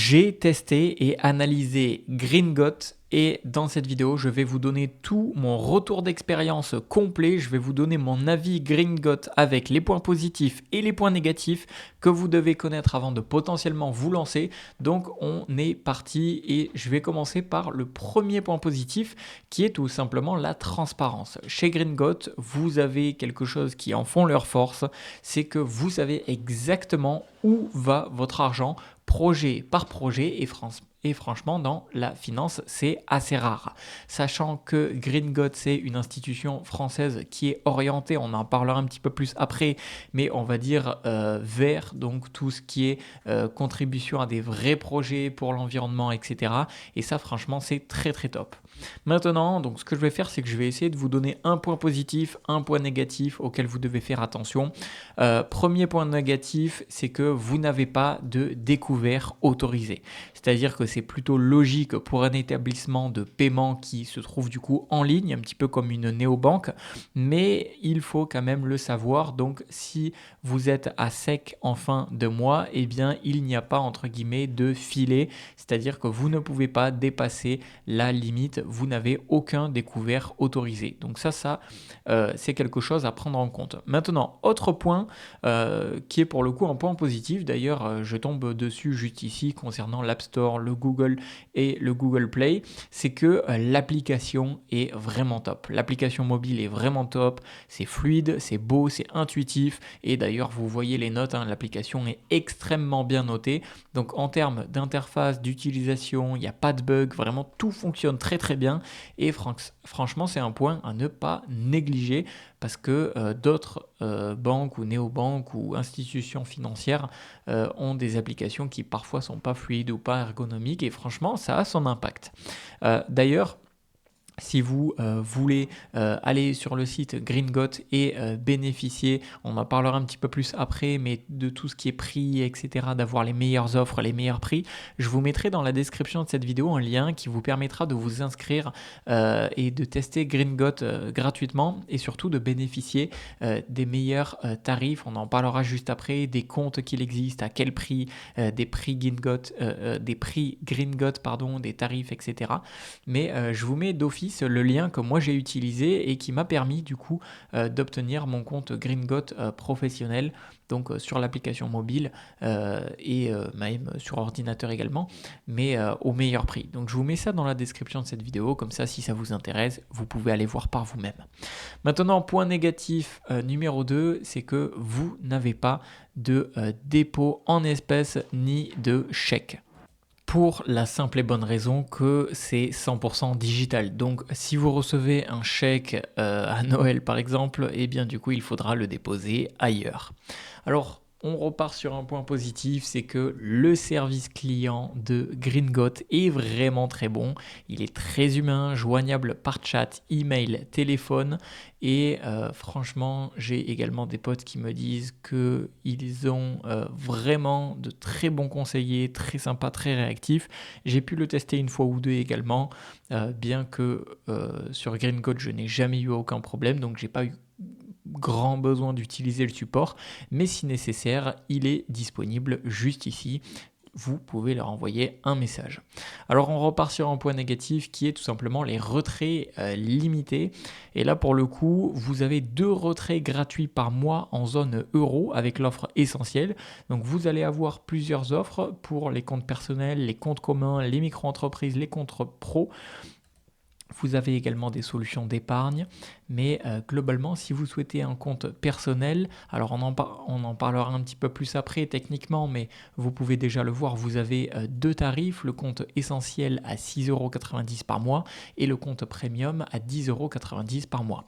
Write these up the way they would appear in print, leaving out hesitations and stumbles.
J'ai testé et analysé Greengot et dans cette vidéo, je vais vous donner tout mon retour d'expérience complet. Je vais vous donner mon avis Greengot avec les points positifs et les points négatifs que vous devez connaître avant de potentiellement vous lancer. Donc on est parti et je vais commencer par le premier point positif qui est tout simplement la transparence. Chez Greengot, vous avez quelque chose qui en font leur force, c'est que vous savez exactement où va votre argent projet par projet et franchement, dans la finance, c'est assez rare. Sachant que Greengot, c'est une institution française qui est orientée, on en parlera un petit peu plus après, mais on va dire vers donc tout ce qui est contribution à des vrais projets pour l'environnement, etc. Et ça, franchement, c'est très très top. Maintenant, donc ce que je vais faire, c'est que je vais essayer de vous donner un point positif, un point négatif auquel vous devez faire attention. Premier point négatif, c'est que vous n'avez pas de découvert autorisé. C'est-à-dire que c'est plutôt logique pour un établissement de paiement qui se trouve du coup en ligne, un petit peu comme une néobanque, mais il faut quand même le savoir. Donc si vous êtes à sec en fin de mois, eh bien il n'y a pas entre guillemets de filet, c'est-à-dire que vous ne pouvez pas dépasser la limite, vous n'avez aucun découvert autorisé. Donc ça c'est quelque chose à prendre en compte. Maintenant, autre point qui est pour le coup un point positif, d'ailleurs je tombe dessus juste ici concernant l'App Store, le Google et le Google Play, c'est que l'application est vraiment top. L'application mobile est vraiment top, c'est fluide, c'est beau, c'est intuitif et d'ailleurs vous voyez les notes, l'application est extrêmement bien notée. Donc en termes d'interface, d'utilisation, il n'y a pas de bug, vraiment tout fonctionne très très bien et franchement c'est un point à ne pas négliger parce que d'autres banques ou néobanques ou institutions financières ont des applications qui parfois sont pas fluides ou pas ergonomiques et franchement ça a son impact. D'ailleurs, si vous voulez aller sur le site Greengot et bénéficier, on en parlera un petit peu plus après, mais de tout ce qui est prix, etc., d'avoir les meilleures offres, les meilleurs prix, je vous mettrai dans la description de cette vidéo un lien qui vous permettra de vous inscrire et de tester Greengot gratuitement et surtout de bénéficier des meilleurs tarifs. On en parlera juste après, des comptes qu'il existe, à quel prix, des prix Greengot, pardon, des tarifs, etc. Mais je vous mets d'office le lien que moi j'ai utilisé et qui m'a permis du coup d'obtenir mon compte Greengot professionnel, donc sur l'application mobile et même sur ordinateur également, mais au meilleur prix. Donc je vous mets ça dans la description de cette vidéo, comme ça si ça vous intéresse, vous pouvez aller voir par vous-même. Maintenant, point négatif numéro 2, c'est que vous n'avez pas de dépôt en espèces ni de chèque. Pour la simple et bonne raison que c'est 100% digital. Donc si vous recevez un chèque à Noël par exemple, eh bien du coup il faudra le déposer ailleurs. Alors on repart sur un point positif, c'est que le service client de Greengot est vraiment très bon. Il est très humain, joignable par chat, email, téléphone et franchement j'ai également des potes qui me disent qu'ils ont vraiment de très bons conseillers, très sympas, très réactifs. J'ai pu le tester une fois ou deux également, bien que sur Greengot je n'ai jamais eu aucun problème, donc j'ai pas eu grand besoin d'utiliser le support, mais si nécessaire, il est disponible juste ici. Vous pouvez leur envoyer un message. Alors on repart sur un point négatif qui est tout simplement les retraits limités. Et là pour le coup, vous avez 2 retraits gratuits par mois en zone euro avec l'offre essentielle. Donc vous allez avoir plusieurs offres pour les comptes personnels, les comptes communs, les micro-entreprises, les comptes pro. Vous avez également des solutions d'épargne, mais globalement, si vous souhaitez un compte personnel, alors on en parlera un petit peu plus après techniquement, mais vous pouvez déjà le voir, vous avez 2 tarifs, le compte essentiel à 6,90 € par mois et le compte premium à 10,90 € par mois.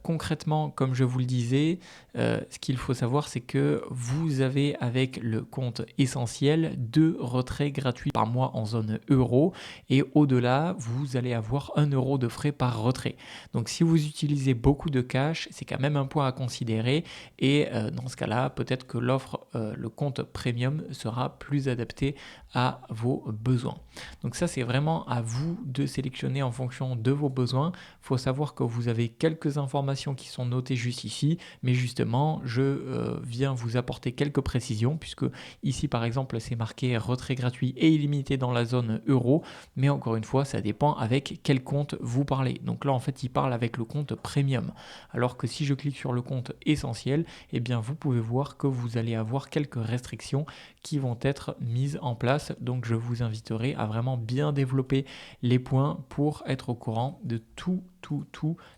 Concrètement, comme je vous le disais, ce qu'il faut savoir, c'est que vous avez avec le compte essentiel 2 retraits gratuits par mois en zone euro et au-delà, vous allez avoir offre 1 euro de frais par retrait. Donc si vous utilisez beaucoup de cash, c'est quand même un point à considérer et dans ce cas-là, peut-être que l'offre, le compte premium sera plus adapté à vos besoins. Donc ça, c'est vraiment à vous de sélectionner en fonction de vos besoins. Il faut savoir que vous avez quelques informations qui sont notées juste ici, mais justement, je viens vous apporter quelques précisions puisque ici, par exemple, c'est marqué retrait gratuit et illimité dans la zone euro, mais encore une fois, ça dépend avec quel compte vous parlez. Donc là, en fait, il parle avec le compte premium. Alors que si je clique sur le compte essentiel, eh bien, vous pouvez voir que vous allez avoir quelques restrictions qui vont être mises en place. Donc, je vous inviterai à vraiment bien développer les points pour être au courant de tout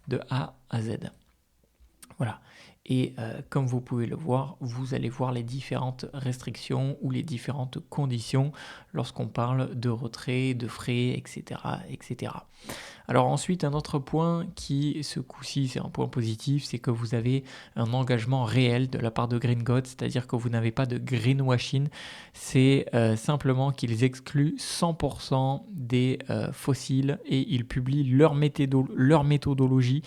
de A à Z. Voilà. Et comme vous pouvez le voir, vous allez voir les différentes restrictions ou les différentes conditions lorsqu'on parle de retrait, de frais, etc., etc. Alors ensuite, un autre point qui, ce coup-ci, c'est un point positif, c'est que vous avez un engagement réel de la part de Gringotte, c'est-à-dire que vous n'avez pas de greenwashing, c'est simplement qu'ils excluent 100% des fossiles et ils publient leur méthodologie.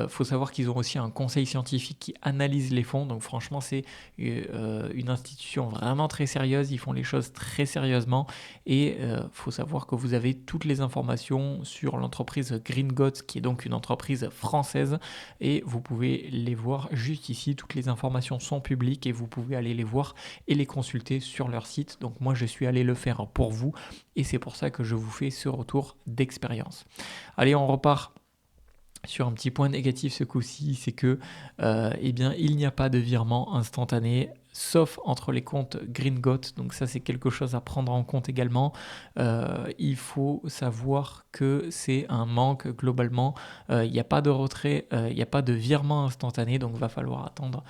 Faut savoir qu'ils ont aussi un conseil scientifique qui analyse les fonds, donc franchement, c'est une institution vraiment très sérieuse, ils font les choses très sérieusement et faut savoir que vous avez toutes les informations sur l'entreprise Gringotte, qui est donc une entreprise française, et vous pouvez les voir juste ici. Toutes les informations sont publiques et vous pouvez aller les voir et les consulter sur leur site. Donc moi, je suis allé le faire pour vous et c'est pour ça que je vous fais ce retour d'expérience. Allez, on repart sur un petit point négatif ce coup-ci, c'est que eh bien, il n'y a pas de virement instantané, sauf entre les comptes Gringotte. Donc ça, c'est quelque chose à prendre en compte également. Il faut savoir que c'est un manque globalement. Il n'y a pas de retrait, il n'y a pas de virement instantané, donc il va falloir attendre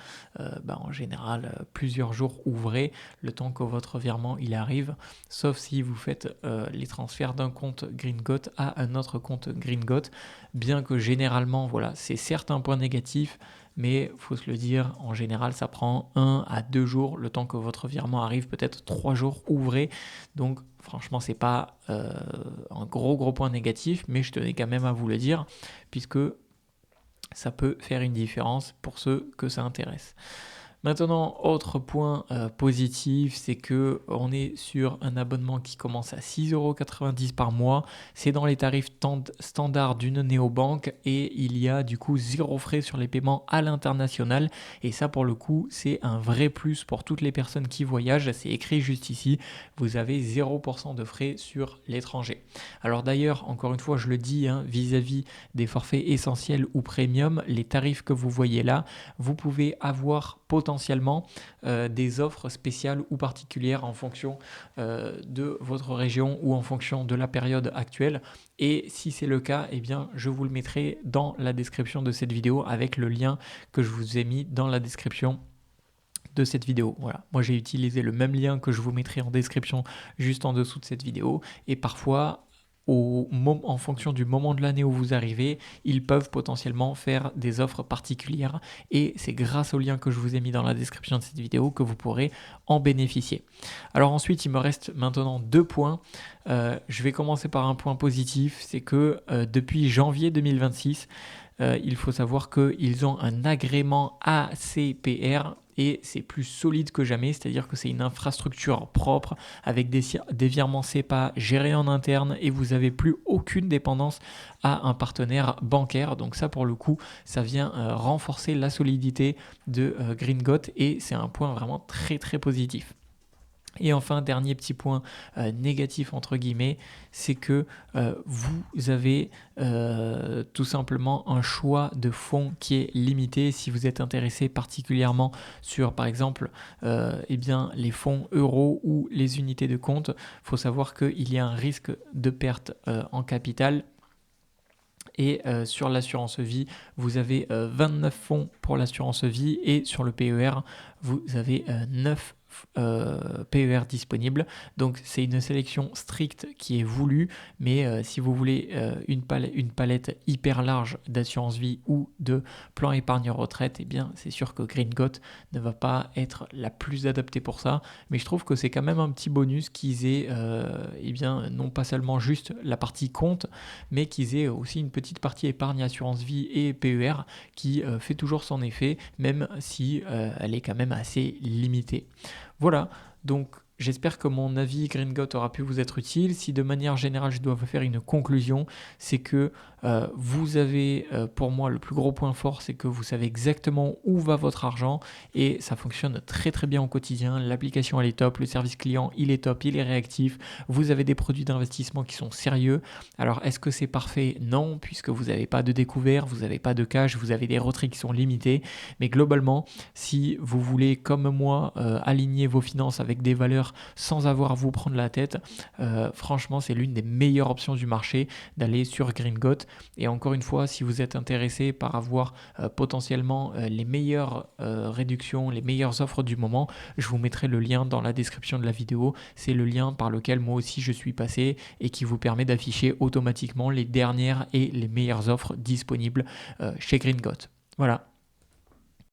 en général plusieurs jours ouvrés, le temps que votre virement il arrive, sauf si vous faites les transferts d'un compte Gringotte à un autre compte Gringotte, bien que généralement, voilà, c'est certes un point négatif, mais il faut se le dire, en général, ça prend 1 à 2 jours, le temps que votre virement arrive, peut-être 3 jours ouvrés. Donc, franchement, c'est pas un gros point négatif, mais je tenais quand même à vous le dire, puisque ça peut faire une différence pour ceux que ça intéresse. Maintenant, autre point positif, c'est que on est sur un abonnement qui commence à 6,90 € par mois. C'est dans les tarifs standards d'une néobanque et il y a du coup 0 frais sur les paiements à l'international. Et ça, pour le coup, c'est un vrai plus pour toutes les personnes qui voyagent. C'est écrit juste ici, vous avez 0% de frais sur l'étranger. Alors d'ailleurs, encore une fois, je le dis, vis-à-vis des forfaits essentiels ou premium, les tarifs que vous voyez là, vous pouvez avoir potentiellement des offres spéciales ou particulières en fonction de votre région ou en fonction de la période actuelle. Et si c'est le cas, eh bien, je vous le mettrai dans la description de cette vidéo avec le lien que je vous ai mis dans la description de cette vidéo. Voilà, moi j'ai utilisé le même lien que je vous mettrai en description juste en dessous de cette vidéo et parfois en fonction du moment de l'année où vous arrivez, ils peuvent potentiellement faire des offres particulières et c'est grâce au lien que je vous ai mis dans la description de cette vidéo que vous pourrez en bénéficier. Alors ensuite, il me reste maintenant 2 points. Je vais commencer par un point positif, c'est que depuis janvier 2026, il faut savoir qu'ils ont un agrément ACPR et c'est plus solide que jamais, c'est-à-dire que c'est une infrastructure propre avec des virements SEPA gérés en interne et vous n'avez plus aucune dépendance à un partenaire bancaire. Donc ça, pour le coup, ça vient renforcer la solidité de Gringotte et c'est un point vraiment très positif. Et enfin, dernier petit point négatif entre guillemets, c'est que vous avez tout simplement un choix de fonds qui est limité. Si vous êtes intéressé particulièrement sur par exemple les fonds euros ou les unités de compte, il faut savoir qu'il y a un risque de perte en capital. Et sur l'assurance vie, vous avez 29 fonds pour l'assurance vie et sur le PER, vous avez 9 PER disponibles. Donc c'est une sélection stricte qui est voulue, mais si vous voulez une palette hyper large d'assurance vie ou de plan épargne retraite, eh bien c'est sûr que Green Got ne va pas être la plus adaptée pour ça, mais je trouve que c'est quand même un petit bonus qu'ils aient eh bien non pas seulement juste la partie compte, mais qu'ils aient aussi une petite partie épargne assurance vie et PER qui fait toujours son effet, même si elle est quand même assez limitée. Voilà, donc j'espère que mon avis Green Got aura pu vous être utile. Si de manière générale je dois vous faire une conclusion, c'est que vous avez, pour moi, le plus gros point fort, c'est que vous savez exactement où va votre argent et ça fonctionne très très bien au quotidien. L'application elle est top, le service client il est top, il est réactif. Vous avez des produits d'investissement qui sont sérieux. Alors est-ce que c'est parfait? Non, puisque vous n'avez pas de découvert, vous n'avez pas de cash, vous avez des retraits qui sont limités. Mais globalement, si vous voulez, comme moi, aligner vos finances avec des valeurs sans avoir à vous prendre la tête, franchement c'est l'une des meilleures options du marché d'aller sur Green Got. Et encore une fois, si vous êtes intéressé par avoir potentiellement les meilleures réductions, les meilleures offres du moment, je vous mettrai le lien dans la description de la vidéo. C'est le lien par lequel moi aussi je suis passé et qui vous permet d'afficher automatiquement les dernières et les meilleures offres disponibles chez Green Got. Voilà.